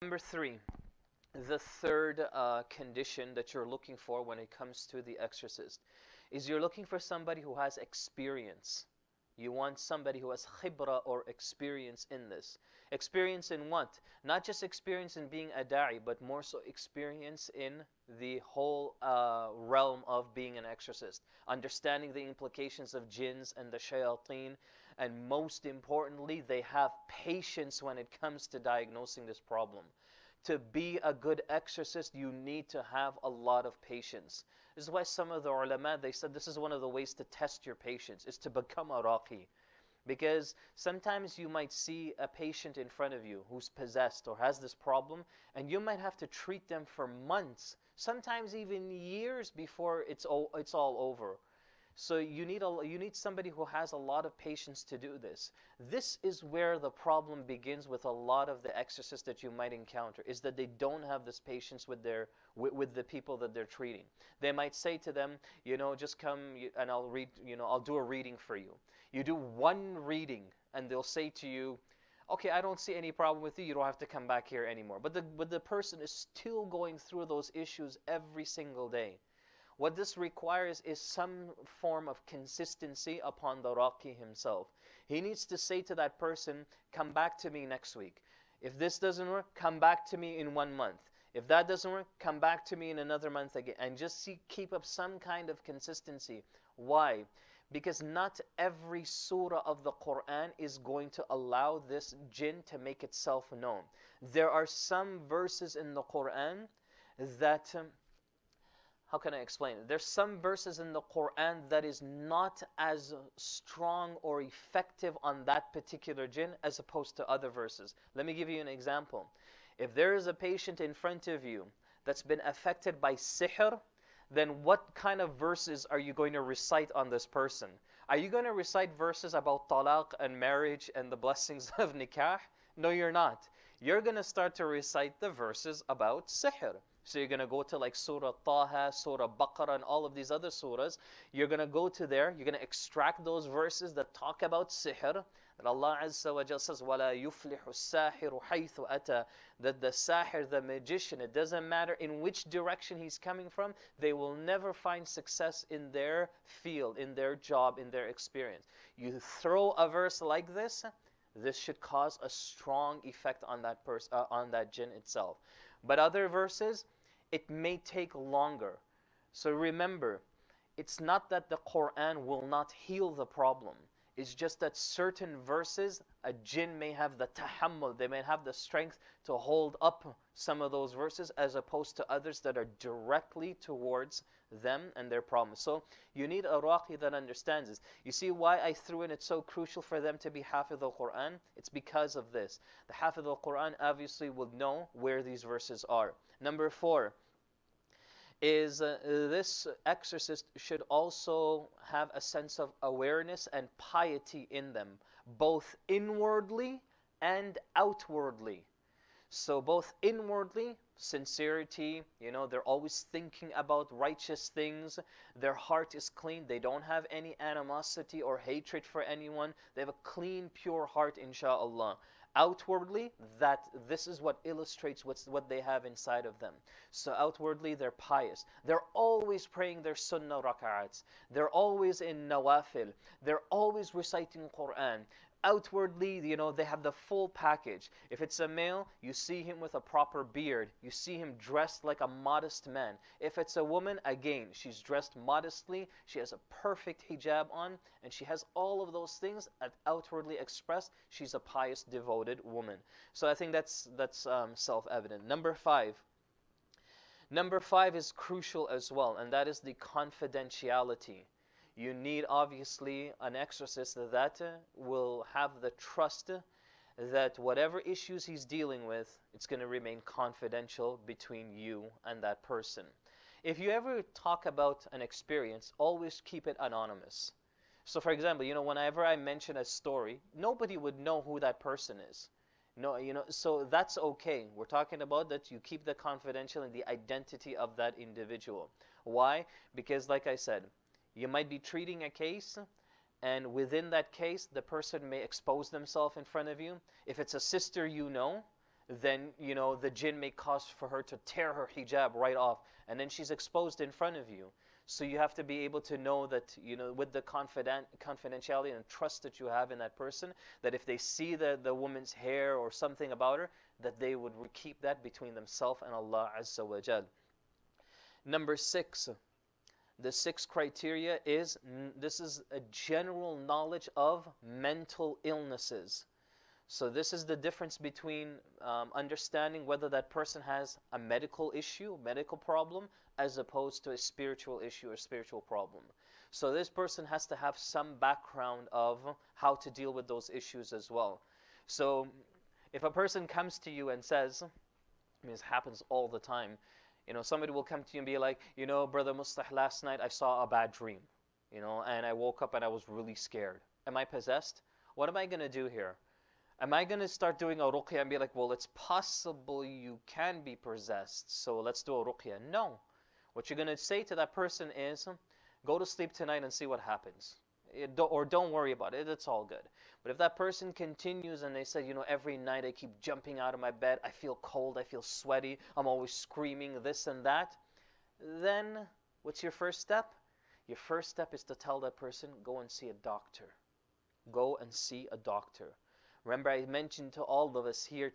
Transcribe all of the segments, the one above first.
Number three, the third condition that you're looking for when it comes to the exorcist is you're looking for somebody who has experience. You want somebody who has khibra or experience in this. Experience in what? Not just experience in being a da'i, but more so experience in the whole realm of being an exorcist. Understanding the implications of jinns and the shayateen. And most importantly, they have patience when it comes to diagnosing this problem. To be a good exorcist, you need to have a lot of patience. This is why some of the ulama, they said this is one of the ways to test your patience, is to become a raqi. Because sometimes you might see a patient in front of you who's possessed or has this problem, and you might have to treat them for months, sometimes even years before it's all over. So you need somebody who has a lot of patience to do this. This is where the problem begins with a lot of the exorcists that you might encounter, is that they don't have this patience with the people that they're treating. They might say to them, just come and I'll read, I'll do a reading for you. You do one reading and they'll say to you, okay, I don't see any problem with you. You don't have to come back here anymore. But the person is still going through those issues every single day. What this requires is some form of consistency upon the raqi himself. He needs to say to that person, come back to me next week. If this doesn't work, come back to me in 1 month. If that doesn't work, come back to me in another month again. And just keep up some kind of consistency. Why? Because not every surah of the Quran is going to allow this jinn to make itself known. There are some verses in the Quran that... how can I explain it? There's some verses in the Quran that is not as strong or effective on that particular jinn as opposed to other verses. Let me give you an example. If there is a patient in front of you that's been affected by sihr, then what kind of verses are you going to recite on this person? Are you going to recite verses about talaq and marriage and the blessings of nikah? No, you're not. You're going to start to recite the verses about sihr. So you're going to go to like Surah Taha, Surah Baqarah, and all of these other surahs. You're going to go to there. You're going to extract those verses that talk about sihr. That Allah Azza wa Jalla says, وَلَا يُفْلِحُ السَّاحِرُ حَيْثُ أَتَى. That the sahir, the magician, it doesn't matter in which direction he's coming from, they will never find success in their field, in their job, in their experience. You throw a verse like this should cause a strong effect on that person, on that jinn itself. But other verses, it may take longer. So remember, it's not that the Quran will not heal the problem. It's just that certain verses, a jinn may have the tahammul, they may have the strength to hold up some of those verses, as opposed to others that are directly towards them and their problems. So you need a raqi that understands this. You see why I threw in it's so crucial for them to be hafidh al-Quran? It's because of this. The hafidh al-Quran obviously will know where these verses are. Number 4 is this exorcist should also have a sense of awareness and piety in them, both inwardly and outwardly. So both inwardly, sincerity, they're always thinking about righteous things. Their heart is clean. They don't have any animosity or hatred for anyone. They have a clean, pure heart, inshaAllah. Outwardly, this is what illustrates what they have inside of them. So outwardly, they're pious. They're always praying their sunnah rak'ats. They're always in nawafil. They're always reciting Quran. Outwardly, they have the full package. If it's a male, you see him with a proper beard. You see him dressed like a modest man. If it's a woman, again, she's dressed modestly. She has a perfect hijab on, and she has all of those things outwardly expressed. She's a pious, devoted woman. So I think that's self-evident. Number 5. Number 5 is crucial as well, and that is the confidentiality. You need, obviously, an exorcist that will have the trust that whatever issues he's dealing with, it's going to remain confidential between you and that person. If you ever talk about an experience, always keep it anonymous. So, for example, whenever I mention a story, nobody would know who that person is. No, so that's okay. We're talking about that you keep the confidential and the identity of that individual. Why? Because, like I said, you might be treating a case, and within that case, the person may expose themselves in front of you. If it's a sister then, you know, the jinn may cause for her to tear her hijab right off, and then she's exposed in front of you. So you have to be able to know that, you know, with the confidentiality and trust that you have in that person, that if they see the woman's hair or something about her, that they would keep that between themselves and Allah Azza wa Jal. Number 6, the 6th criteria is, this is a general knowledge of mental illnesses. So this is the difference between understanding whether that person has a medical issue, medical problem, as opposed to a spiritual issue or spiritual problem. So this person has to have some background of how to deal with those issues as well. So if a person comes to you and says, I mean, this happens all the time, you know, somebody will come to you and be like, you know, Brother Musleh, last night I saw a bad dream, you know, and I woke up and I was really scared. Am I possessed? What am I going to do here? Am I going to start doing a ruqya and be like, well, it's possible you can be possessed, so let's do a ruqya? No. What you're going to say to that person is, go to sleep tonight and see what happens. Or don't worry about it, it's all good. But if that person continues and they say, you know, every night I keep jumping out of my bed, I feel cold, I feel sweaty, I'm always screaming this and that, then what's your first step? Your first step is to tell that person, go and see a doctor. Go and see a doctor. Remember, I mentioned to all of us here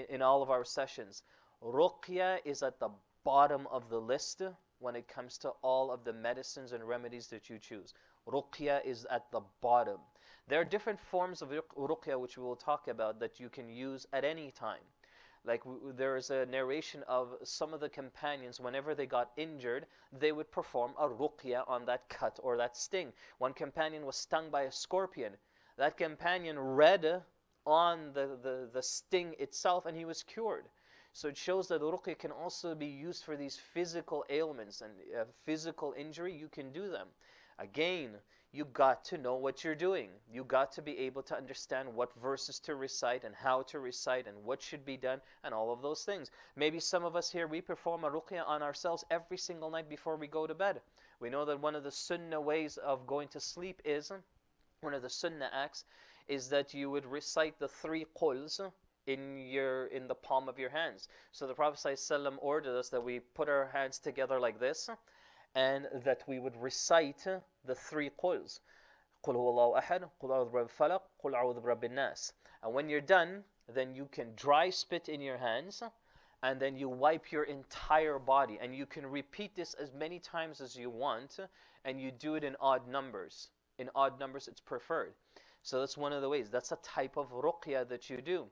in all of our sessions, ruqya is at the bottom of the list when it comes to all of the medicines and remedies that you choose. Ruqya is at the bottom. There are different forms of ruqya which we will talk about that you can use at any time. Like there is a narration of some of the companions, whenever they got injured, they would perform a ruqya on that cut or that sting. One companion was stung by a scorpion. That companion read on the sting itself and he was cured. So it shows that ruqya can also be used for these physical ailments and physical injury. You can do them. Again, you got to know what you're doing. You got to be able to understand what verses to recite and how to recite and what should be done and all of those things. Maybe some of us here, we perform a ruqya on ourselves every single night before we go to bed. We know that one of the sunnah ways of going to sleep is, one of the sunnah acts, is that you would recite the 3 quls in the palm of your hands. So the Prophet ﷺ ordered us that we put our hands together like this, and that we would recite the 3 quls. قُلْ هُوَ اللَّهُ أَحَدٌ قُلْ أَعُوذُ بِرَبِّ الْفَلَقِ قُلْ أَعُوذُ بِرَبِّ النَّاسِ. And when you're done, then you can dry spit in your hands, and then you wipe your entire body. And you can repeat this as many times as you want, and you do it in odd numbers. In odd numbers, it's preferred. So that's one of the ways. That's a type of ruqya that you do.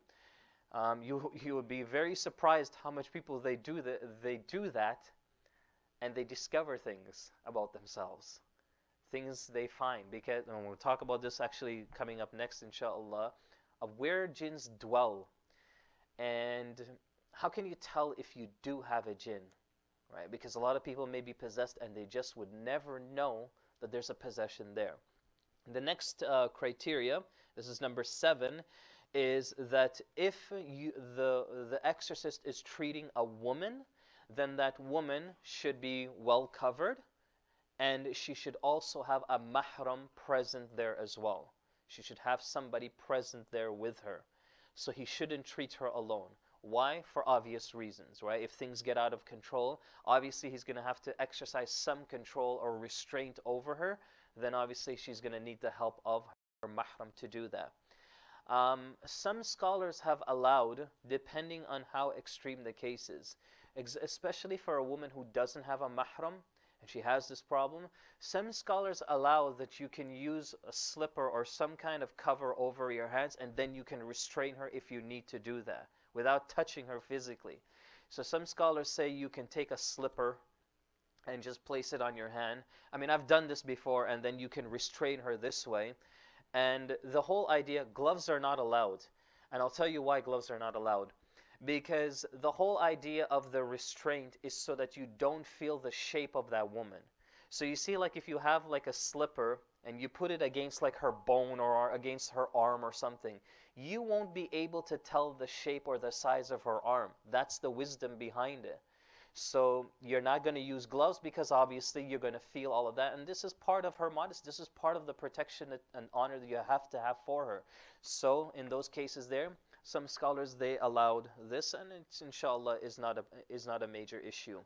You would be very surprised how much people they do that, and they discover things about themselves, things they find. Because, and we'll talk about this actually coming up next, inshallah, of where jinns dwell, and how can you tell if you do have a jinn, right? Because a lot of people may be possessed and they just would never know that there's a possession there. The next criteria, this is number 7, is that if the exorcist is treating a woman, then that woman should be well covered, and she should also have a mahram present there as well. She should have somebody present there with her. So he shouldn't treat her alone. Why? For obvious reasons, right? If things get out of control, obviously he's going to have to exercise some control or restraint over her. Then obviously she's going to need the help of her mahram to do that. Some scholars have allowed, depending on how extreme the case is, especially for a woman who doesn't have a mahram and she has this problem, some scholars allow that you can use a slipper or some kind of cover over your hands, and then you can restrain her if you need to do that without touching her physically. So some scholars say you can take a slipper and just place it on your hand. I mean, I've done this before, and then you can restrain her this way. And the whole idea, gloves are not allowed. And I'll tell you why gloves are not allowed. Because the whole idea of the restraint is so that you don't feel the shape of that woman. So you see, like if you have like a slipper and you put it against like her bone or against her arm or something, you won't be able to tell the shape or the size of her arm. That's the wisdom behind it. So you're not going to use gloves because obviously you're going to feel all of that. And this is part of her modesty. This is part of the protection and honor that you have to have for her. So in those cases there, Some scholars, they allowed this, and it's inshallah is not a major issue.